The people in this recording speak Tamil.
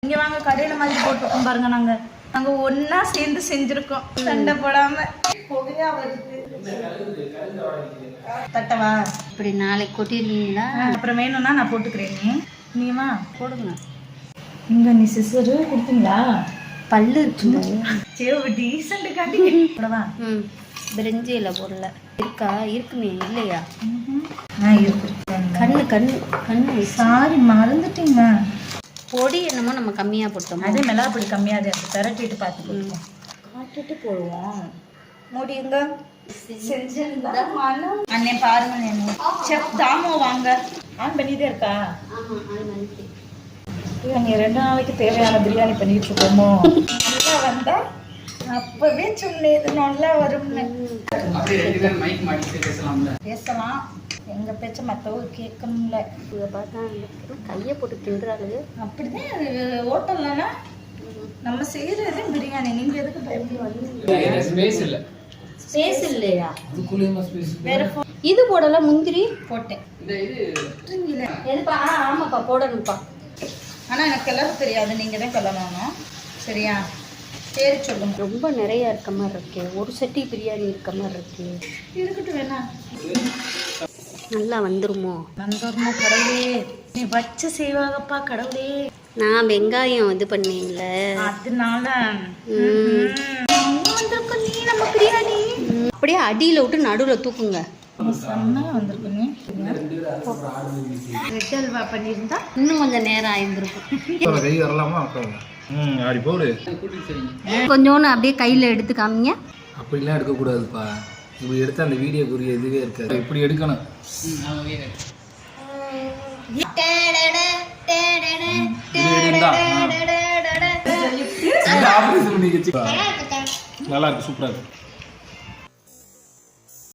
இங்கே வாங்க கடையில் மாதிரி போட்டுருக்கோம் பாருங்க. நாங்கள் ஒன்றா சேர்ந்து செஞ்சுருக்கோம் சண்டை போடாமல். புகையா வருது. தட்டவா இப்படி நாளைக்கு கொட்டிடுவீங்களா? அப்புறம் வேணும்னா நான் போட்டுக்கிறேன். நீமா போடுங்க. இங்கே நீ சிஸ்டரு கொடுத்தீங்களா? பல்லு இருக்குங்க. சரி டீசெண்ட் காட்டி போடவா? பிரிஞ்சியில் போடல இருக்கா? இருக்குமே இல்லையா? இருக்கு. கண்ணு சாரி மறந்துட்டீங்க. பொடி என்னமோ நம்ம கம்மியாக போட்டோம். அதே மிளகா பொடி கம்மியாக தான் திரட்டிட்டு பார்த்து போடுவோம். காட்டிட்டு போடுவோம். முடியுங்க செஞ்சிருந்தா அண்ணே பாருங்க. செஃப் தாமோ வாங்க. ஆன் பண்ணிட்டே இருக்கா? நீ 2 நாளைக்கு தேவையான பிரியாணி பண்ணிட்டு இருக்கோமோ? நல்லா வந்தா அப்பவே சொன்னேன் இது நல்லா வரும்னு. பேசலாம். எங்க பேச்ச மற்றவங்க கேட்கணும்ல. இதை பார்த்தா கையை போட்டு தின்றாளுங்க. அப்படிதான் அது ஹோட்டல்லனா நம்ம செய்யறது பிரியாணி. நீங்க எதுக்கு பயப்படுவீங்க? ஸ்பேஸ் இல்லையா? வேற இது போடல. முந்திரி போட்டேன். எதுப்பா? ஆமாப்பா போடணும்ப்பா. ஆனா எனக்கு கலர் தெரியாது. நீங்க தான் கலரணும். சரியா? சரி சொல்லுங்க. ரொம்ப நிறைய இருக்க மாதிரி இருக்கு. ஒரு சட்டி பிரியாணி இருக்க மாதிரி இருக்கு. இருக்கட்டும் வேணா. நல்லா வந்துருமோ? கடவுளே நீ வச்சு செய்வாங்கப்பா கடவுளே. நான் வெங்காயம் இது பண்ணீங்கள அதனால வந்திருக்கும். நீ நம்ம பிரியாணி அப்படியே அடியில் விட்டு நடுவில் தூக்குங்க. வந்திருக்கு. நீ ரெட் அல்வா பண்ணியிருந்தா இன்னும் கொஞ்சம் நேரம் ஆயிருந்திருக்கும். கொஞ்சோன்னு அப்படியே கையில் எடுத்து காமிங்க. அப்படிலாம் எடுக்கக்கூடாதுப்பா. இப்படி எடுத்து அந்த வீடியோக்குரிய இதுவே இருக்காது. இப்படி எடுக்கணும். நல்லா இருக்கு. சூப்பரா இருக்கு.